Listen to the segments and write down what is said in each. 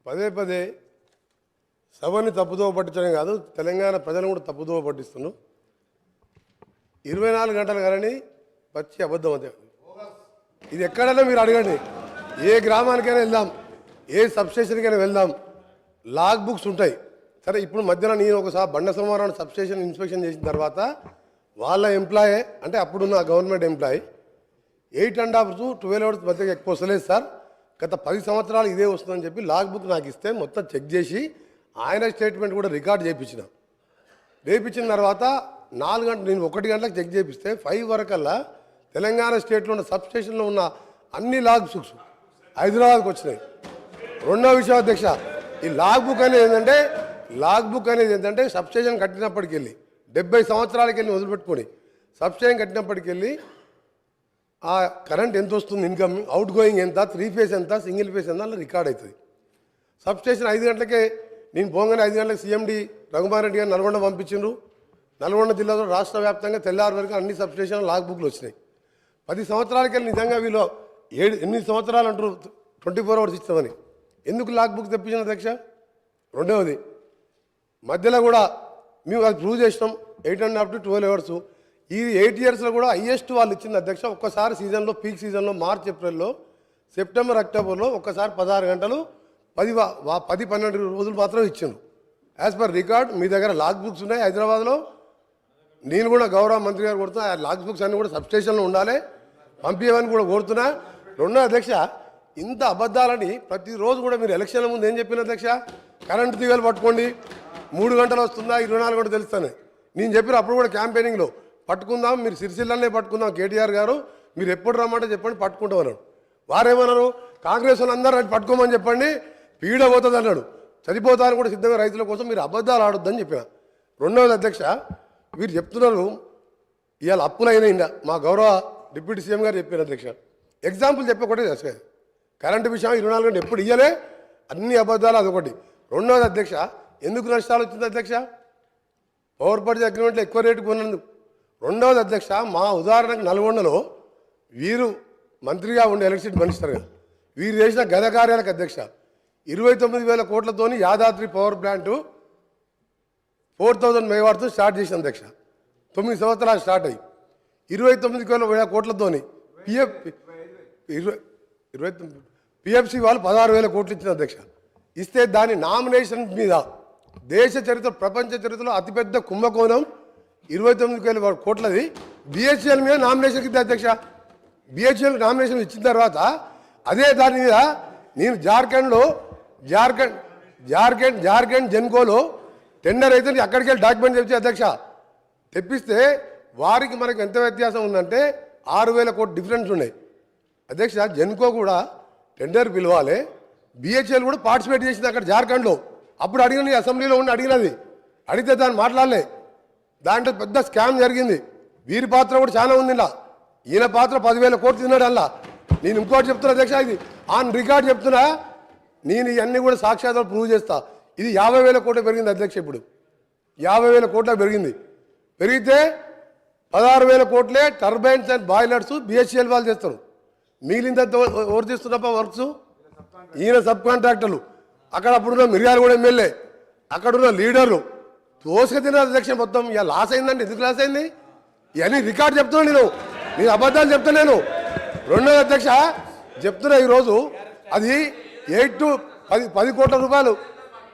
పదే పదే సభని తప్పుదోవ పట్టించడం కాదు, తెలంగాణ ప్రజలను కూడా తప్పుదోవ పట్టిస్తున్నాం. 24 గంటలు కానీ పచ్చి అబద్ధం అదే. ఇది ఎక్కడైనా మీరు అడగండి, ఏ గ్రామానికైనా వెళ్దాం, ఏ సబ్స్టేషన్కైనా వెళ్దాం, లాగ్ బుక్స్ ఉంటాయి. సరే, ఇప్పుడు మధ్యలో నేను ఒకసారి బండ సోమవారం సబ్స్టేషన్ ఇన్స్పెక్షన్ చేసిన తర్వాత వాళ్ళ ఎంప్లాయే, అంటే అప్పుడున్న గవర్నమెంట్ ఎంప్లాయీ 8.5 to 12 hours మధ్య ఎక్కువ వస్తలేదు సార్, గత 10 సంవత్సరాలు ఇదే వస్తుందని చెప్పి లాగ్ బుక్ నాకు ఇస్తే మొత్తం చెక్ చేసి ఆయన స్టేట్మెంట్ కూడా రికార్డ్ చేయించిన. చేయించిన తర్వాత 4 గంటలు, నేను 1 గంటలకు చెక్ చేపిస్తే 5 వరకల్లా తెలంగాణ స్టేట్లో ఉన్న సబ్స్టేషన్లో ఉన్న అన్ని లాగ్ బుక్స్ హైదరాబాద్కి వచ్చినాయి. రెండో విషయం అధ్యక్ష, ఈ లాగ్ బుక్ అనేది ఏంటంటే సబ్స్టేషన్ కట్టినప్పటికెళ్ళి 70 సంవత్సరాలకి వెళ్ళి వదిలిపెట్టుకొని సబ్స్టేషన్ కట్టినప్పటికెళ్ళి ఆ కరెంట్ ఎంత వస్తుంది, ఇన్కమ్ అవుట్ గోయింగ్ ఎంత, 3 phase ఎంత, సింగిల్ ఫేస్ ఎంత అలా రికార్డ్ అవుతుంది. సబ్స్టేషన్ 5 గంటలకే, నేను పోగానే 5 గంటలకు CMD రఘుమార్ రెడ్డి గారు నల్గొండ పంపించిండ్రు. నల్గొండ జిల్లాలో రాష్ట్ర వ్యాప్తంగా తెల్లారి వరకు అన్ని సబ్స్టేషన్ లాగ్ బుక్లు వచ్చినాయి. 10 సంవత్సరాలకి వెళ్ళి నిజంగా వీళ్ళు 8 సంవత్సరాలు అంటారు 24 hours ఇస్తామని, ఎందుకు లాగ్ బుక్ తెప్పించిన అధ్యక్ష? రెండవది, మధ్యలో కూడా మేము అది ప్రూవ్ చేసినాం 8.5 to 12 hours. ఈ 8 yearsలో కూడా హైయెస్ట్ వాళ్ళు ఇచ్చింది అధ్యక్ష. ఒక్కసారి సీజన్లో, పీక్ సీజన్లో మార్చ్ ఏప్రిల్లో, సెప్టెంబర్ అక్టోబర్లో ఒక్కసారి 16 గంటలు 10-12 రోజులు మాత్రం ఇచ్చిండ్రు. యాజ్ పర్ రికార్డ్ మీ దగ్గర లాగ్ బుక్స్ ఉన్నాయి హైదరాబాద్లో. నేను కూడా గౌరవ మంత్రి గారు కొడుతున్నా, ఆ లాగ్ బుక్స్ అన్నీ కూడా సబ్స్టేషన్లో ఉండాలి, పంపించమని కూడా కోరుతున్నా. రెండో అధ్యక్ష, ఇంత అబద్ధాలని ప్రతిరోజు కూడా మీరు ఎలక్షన్ల ముందు ఏం చెప్పిన అధ్యక్ష? కరెంటు తీగలు పట్టుకోండి, 3 గంటలు వస్తుందా, 24 గంటలు తెలుస్తాను నేను చెప్పిన. అప్పుడు కూడా క్యాంపెయినింగ్లో పట్టుకుందాం, మీరు సిరిసిల్లనే పట్టుకుందాం, కేటీఆర్ గారు మీరు ఎప్పుడు రమ్మంటే చెప్పండి పట్టుకుంటామన్నాడు. వారేమన్నారు, కాంగ్రెస్ వాళ్ళు అందరూ పట్టుకోమని చెప్పండి, పీడ పోతుంది అన్నాడు. చనిపోతారని కూడా సిద్ధంగా రైతుల కోసం మీరు అబద్ధాలు ఆడొద్దని చెప్పిన. రెండవది అధ్యక్ష, మీరు చెప్తున్నారు ఇవాళ అప్పులైనా మా గౌరవ డిప్యూటీ సీఎం గారు చెప్పారు అధ్యక్ష. ఎగ్జాంపుల్ చెప్పకూడదు అసలు, కరెంటు విషయం 24 గంటలు ఎప్పుడు ఇయ్యలే, అన్ని అబద్ధాలు అదొకటి. రెండవది అధ్యక్ష, ఎందుకు నష్టాలు వచ్చింది అధ్యక్ష? పవర్ పర్చేజ్ అగ్రిమెంట్లో ఎక్కువ రేటు కొన్నందుకు. రెండవది అధ్యక్ష, మా ఉదాహరణకు నల్గొండలో వీరు మంత్రిగా ఉండే ఎలక్ట్రిసిటీ మినిస్టర్గా వీరు చేసిన గత కార్యాలకు అధ్యక్ష 29,000 కోట్లతోని యాదాద్రి పవర్ ప్లాంటు 4,000 మెగావాట్తో స్టార్ట్ చేసిన అధ్యక్ష. 9 సంవత్సరాలు స్టార్ట్ అయ్యి 29,000 కోట్లతోని PFC వాళ్ళు 16,000 కోట్లు ఇచ్చిన అధ్యక్ష. ఇస్తే దాని నామినేషన్ మీద దేశ చరిత్ర, ప్రపంచ చరిత్రలో అతిపెద్ద కుంభకోణం 29,000 కోట్లది BHEL మీద నామినేషన్ ఇద్దా అధ్యక్ష. BHEL నామినేషన్ ఇచ్చిన తర్వాత అదే దాని మీద నేను జార్ఖండ్ జెన్కోలో టెండర్ అయితే అక్కడికి వెళ్ళి డాక్యుమెంట్ తెచ్చి అధ్యక్ష తెప్పిస్తే వారికి మనకు ఎంత వ్యత్యాసం ఉందంటే 6,000 కోట్లు డిఫరెన్స్ ఉన్నాయి అధ్యక్ష. జెన్కో కూడా టెండర్ పిలవాలి, BHEL కూడా పార్టిసిపేట్ చేసింది అక్కడ జార్ఖండ్లో. అప్పుడు అడిగిన అసెంబ్లీలో ఉండి అడిగితే దాన్ని మాట్లాడలే. దాంట్లో పెద్ద స్కామ్ జరిగింది. వీరి పాత్ర కూడా చాలా ఉంది ఇలా. ఈయన పాత్ర 10,000 కోట్లు తిన్నాడు అలా. నేను ఇంకోటి చెప్తున్నా అధ్యక్ష, ఇది ఆన్ రికార్డ్ చెప్తున్నా, నేను ఇవన్నీ కూడా సాక్షాత్తుగా ప్రూవ్ చేస్తా. ఇది 50,000 కోట్లు పెరిగింది అధ్యక్ష. ఇప్పుడు 50,000 కోట్ల పెరిగింది. పెరిగితే 16,000 కోట్లే టర్బైన్స్ అండ్ బాయిలర్స్ BHEL వాళ్ళు చేస్తారు. మిగిలింత ఎవరు తీస్తున్నప్ప వర్క్స్? ఈయన సబ్ కాంట్రాక్టర్లు. అక్కడ అప్పుడున్న మిర్యాలగూడ ఎమ్మెల్యే, అక్కడున్న లీడర్లు తోసుక తిన్న అధ్యక్ష. మొత్తం ఇక లాస్ అయిందండి. ఎందుకు లాస్ అయింది? ఇవన్నీ రికార్డ్ చెప్తున్నా నేను అబద్ధాలు చెప్తున్నాను. రెండోది అధ్యక్ష చెప్తున్నా, ఈరోజు అది 8 to 10 కోట్ల రూపాయలు,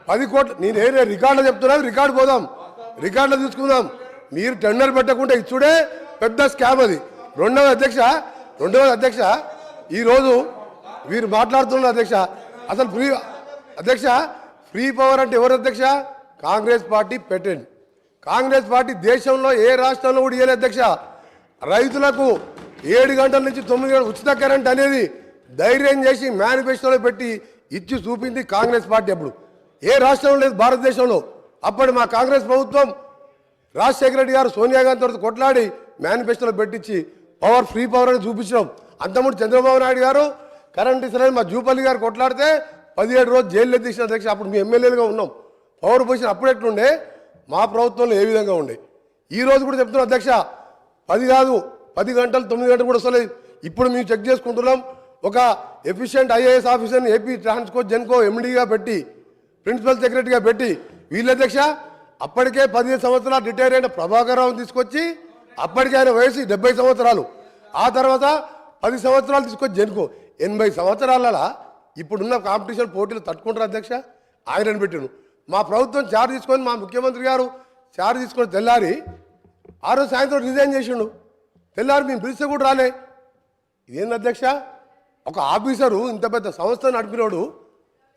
10 కోట్లు. నేను ఏ రికార్డులో చెప్తున్నా, రికార్డు పోదాం, రికార్డులో తీసుకుందాం. మీరు టెండర్ పెట్టకుండా ఇచ్చుడే పెద్ద స్కామ్ అది. రెండవది అధ్యక్ష ఈరోజు వీరు మాట్లాడుతున్నారు అధ్యక్ష. అసలు ఫ్రీ పవర్ అంటే ఎవరు అధ్యక్ష? కాంగ్రెస్ పార్టీ పెట్టండి. కాంగ్రెస్ పార్టీ దేశంలో ఏ రాష్ట్రంలో కూడా ఇవ్వలేదు అధ్యక్ష. రైతులకు 7 గంటల నుంచి 9 గంటల ఉచిత కరెంట్ అనేది ధైర్యం చేసి మేనిఫెస్టోలో పెట్టి ఇచ్చి చూపింది కాంగ్రెస్ పార్టీ. అప్పుడు ఏ రాష్ట్రంలో లేదు భారతదేశంలో. అప్పుడు మా కాంగ్రెస్ ప్రభుత్వం రాజశేఖర రెడ్డి గారు సోనియా గాంధీ తోటి కొట్లాడి మేనిఫెస్టోలో పెట్టించి ఫ్రీ పవర్ అని చూపించినాం. అంతకుముందు చంద్రబాబు నాయుడు గారు కరెంట్ ఇస్తారని మా జూపల్లి గారు కొట్లాడితే 17 రోజులు జైల్లో తీసిన అధ్యక్ష. అప్పుడు మీ ఎమ్మెల్యేలుగా ఉన్నాం. పవర్ పొజిషన్ అప్పుడు ఎట్లుండే, మా ప్రభుత్వంలో ఏ విధంగా ఉండే. ఈ రోజు కూడా చెప్తున్నాం అధ్యక్ష, 10 కాదు 10 గంటలు 9 గంటలు కూడా వస్తలేదు. ఇప్పుడు మేము చెక్ చేసుకుంటున్నాం. ఒక ఎఫిషియెంట్ ఐఏఎస్ ఆఫీసర్ని ఏపీ ట్రాన్స్కో జెన్కో ఎండీగా పెట్టి ప్రిన్సిపల్ సెక్రటరీగా పెట్టి వీళ్ళ అధ్యక్ష అప్పటికే 15 సంవత్సరాలు రిటైర్ అయిన ప్రభాకర్ రావుని తీసుకొచ్చి అప్పటికే ఆయన వయసు 70 సంవత్సరాలు ఆ తర్వాత 10 సంవత్సరాలు తీసుకొచ్చి జెన్కో 80 సంవత్సరాల ఇప్పుడున్న కాంపిటీషన్ పోటీలు తట్టుకుంటారు అధ్యక్ష ఆయనను పెట్టాను మా ప్రభుత్వం చార్జ్ తీసుకొని మా ముఖ్యమంత్రి గారు చార్జ్ తీసుకొని తెల్లారి ఆ రోజు సాయంత్రం రిజైన్ చేసిండు తెల్లారి మేము పిలిస్తే కూడా రాలే ఇదేంది అధ్యక్ష ఒక ఆఫీసరు ఇంత పెద్ద సంస్థ నడిపినోడు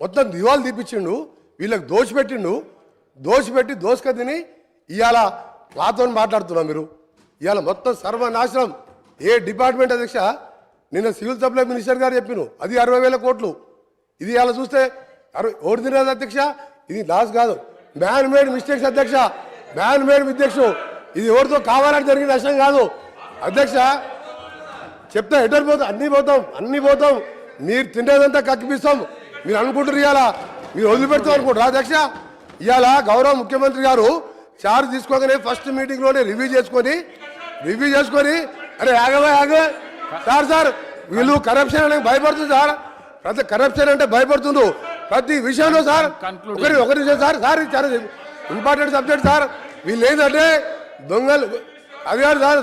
మొత్తం దివాలు తీపిచ్చిండు వీళ్ళకి దోషపెట్టి దోసుక తిని ఇవాళ మాతో మాట్లాడుతున్నాం మీరు ఇవాళ మొత్తం సర్వనాశనం ఏ డిపార్ట్మెంట్ అధ్యక్ష నిన్న సివిల్ సప్లై మినిస్టర్ గారు చెప్పిను అది 60,000 కోట్లు ఇది ఇవాళ చూస్తే ఓడి తినదు అధ్యక్ష ఇది లాస్ కాదు మ్యాన్ మేడ్ మిస్టేక్స్ అధ్యక్ష మ్యాన్ మేడ్ మిస్టేక్స్ ఇది ఎవరితో కావాలని జరిగిన నష్టం కాదు అధ్యక్ష చెప్తా ఎటర్ పోతాం అన్నీ పోతాం మీరు తినేదంతా కక్కిపిస్తాం మీరు అనుకుంటారు ఇవాళ మీరు వదిలిపెడతాం అనుకుంటారు అధ్యక్ష ఇవాళ గౌరవ ముఖ్యమంత్రి గారు చార్జ్ తీసుకోగానే ఫస్ట్ మీటింగ్లోనే రివ్యూ చేసుకొని అరే ఆగవే సార్ వీళ్ళు కరప్షన్ అనేది భయపడుతుంది సార్ ప్రతి కరప్షన్ అంటే భయపడుతుండ్రు ప్రతి విషయంలో సార్ ఒకరి విషయం సార్ చాలా ఇంపార్టెంట్ సబ్జెక్ట్ సార్ వీళ్ళు ఏంటంటే దొంగలు అది కాదు సార్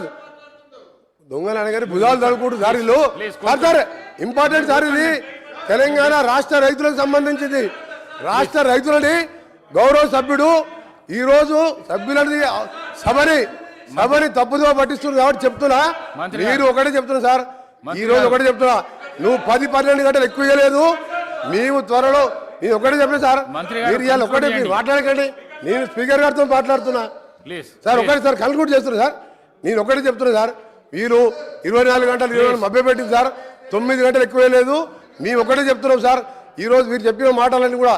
దొంగలు అనగానే భుజాలు తడుకుంటూ సార్ వీళ్ళు సార్ ఇంపార్టెంట్ సార్ ఇది తెలంగాణ రాష్ట్ర రైతులకు సంబంధించింది రాష్ట్ర రైతులని గౌరవ సభ్యుడు ఈరోజు సభ్యులని సభని తప్పుదో పట్టిస్తున్నారు కాబట్టి చెప్తున్నా మీరు ఒకటే చెప్తున్నా సార్ ఈ రోజు ఒకటే చెప్తున్నా నువ్వు 10-12 గంటలు ఎక్కువ ఇవ్వలేదు మేము త్వరలో నేను ఒకటే చెప్పిన సార్ మీరు ఇవాళ ఒకటే మీరు మాట్లాడకండి నేను స్పీకర్ గారితో మాట్లాడుతున్నా సార్ ఒకటే సార్ కన్క్లూడ్ చేస్తున్నా సార్ నేను ఒకటే చెప్తున్నా సార్ మీరు 24 గంటలు మభ్య పెట్టింది సార్ 9 గంటలు ఎక్కువ లేదు మేము ఒకటే చెప్తున్నాం సార్ ఈ రోజు మీరు చెప్పిన మాటలన్నీ కూడా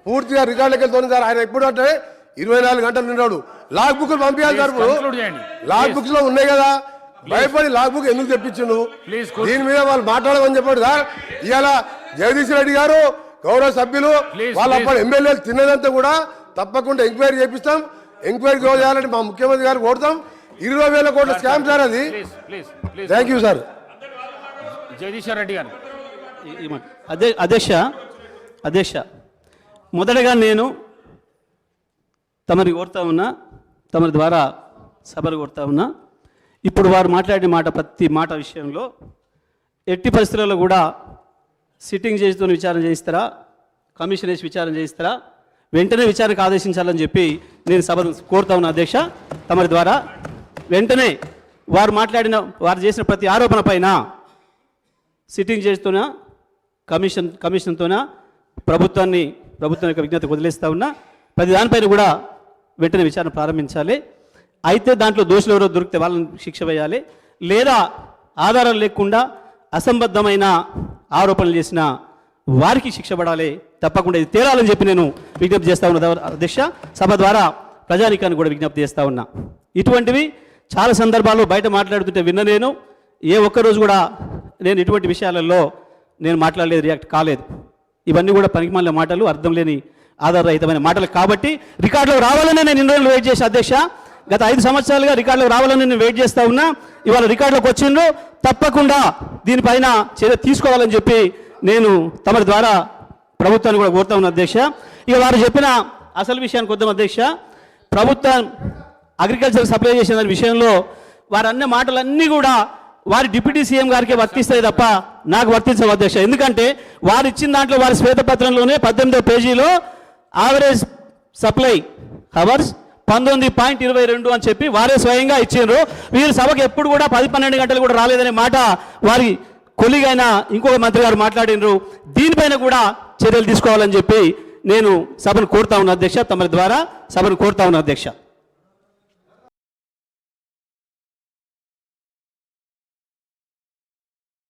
పూర్తిగా రికార్డులకు వెళ్తుంది సార్ ఆయన ఎప్పుడు అంటే 24 గంటలు నిన్నాడు లాగ్ బుక్లు పంపించాలి సార్ ఇప్పుడు లాగ్ బుక్స్ లో ఉన్నాయి కదా భయపడి లాగ్ బుక్ ఎందుకు తెప్పించిండు దీని మీద వాళ్ళు మాట్లాడమని చెప్పాడు సార్ ఇవాళ జగదీష్ రెడ్డి గారు గౌరవ సభ్యులు వాళ్ళ అప్పుడు ఎమ్మెల్యేలు తిన్నదంతా కూడా తప్పకుండా ఎంక్వైరీ చేపిస్తాం ఎంక్వైరీ చేయాలని మా ముఖ్యమంత్రి గారు కోరుతాం 20,000 కోట్ల స్కామ్ సార్ అది thank you sir Jagadish Reddy గారు అధ్యక్ష మొదటగా నేను తమరి కోరుతా ఉన్నా తమరి ద్వారా సభలు కోరుతా ఉన్నా ఇప్పుడు వారు మాట్లాడిన మాట ప్రతి మాట విషయంలో ఎట్టి పరిస్థితుల్లో కూడా సిట్టింగ్ చేస్తూ విచారణ చేయిస్తారా కమిషన్ వేసి విచారణ చేయిస్తారా వెంటనే విచారణకు ఆదేశించాలని చెప్పి నేను సభను కోరుతా ఉన్నా అధ్యక్ష తమరి ద్వారా వెంటనే వారు చేసిన ప్రతి ఆరోపణ పైన సిట్టింగ్ చేస్తూనా కమిషన్తోనా ప్రభుత్వం యొక్క విజ్ఞతకు వదిలేస్తూ ఉన్నా ప్రతి దానిపైన కూడా వెంటనే విచారణ ప్రారంభించాలి అయితే దాంట్లో దోషులు ఎవరో దొరికితే వాళ్ళని శిక్ష వేయాలి లేదా ఆధారాలు లేకుండా అసంబద్ధమైన ఆరోపణలు చేసిన వారికి శిక్ష పడాలి తప్పకుండా ఇది తేలాలని చెప్పి నేను విజ్ఞప్తి చేస్తా ఉన్నా అధ్యక్ష సభ ద్వారా ప్రజానికాన్ని కూడా విజ్ఞప్తి చేస్తా ఉన్నా ఇటువంటివి చాలా సందర్భాల్లో బయట మాట్లాడుతుంటే విన్న నేను ఏ ఒక్కరోజు కూడా నేను ఇటువంటి విషయాలలో నేను మాట్లాడలేదు రియాక్ట్ కాలేదు ఇవన్నీ కూడా పనికిమాలిన మాటలు అర్థం లేని ఆధారరహితమైన మాటలు కాబట్టి రికార్డులో రావాలని నేను ఇన్ని రోజులు వెయిట్ చేసి అధ్యక్ష గత 5 సంవత్సరాలుగా రికార్డులో రావాలని నేను వెయిట్ చేస్తూ ఉన్నా ఇవాళ రికార్డులోకి వచ్చిండ్రు తప్పకుండా దీనిపైన చర్య తీసుకోవాలని చెప్పి నేను తమరి ద్వారా ప్రభుత్వాన్ని కూడా కోరుతా ఉన్నా అధ్యక్ష ఇక వారు చెప్పిన అసలు విషయానికి వద్దాం అధ్యక్ష ప్రభుత్వం అగ్రికల్చర్ సప్లై చేసిన విషయంలో వారు అన్న మాటలన్నీ కూడా వారి డిప్యూటీ సీఎం గారికి వర్తిస్తాయి తప్ప నాకు వర్తించవు అధ్యక్ష ఎందుకంటే వారు ఇచ్చిన దాంట్లో వారి శ్వేతపత్రంలోనే 18వ పేజీలో యావరేజ్ సప్లై అవర్స్ 19.22 అని చెప్పి వారే స్వయంగా ఇచ్చిండ్రు వీరు సభకు ఎప్పుడు కూడా 10-12 గంటలు కూడా రాలేదనే మాట వారి కొలిగైన ఇంకొక మంత్రి గారు మాట్లాడినరు దీనిపైన కూడా చర్యలు తీసుకోవాలని చెప్పి నేను సభను కోరుతా ఉన్నా అధ్యక్ష తమ ద్వారా సభను కోరుతా ఉన్నా అధ్యక్ష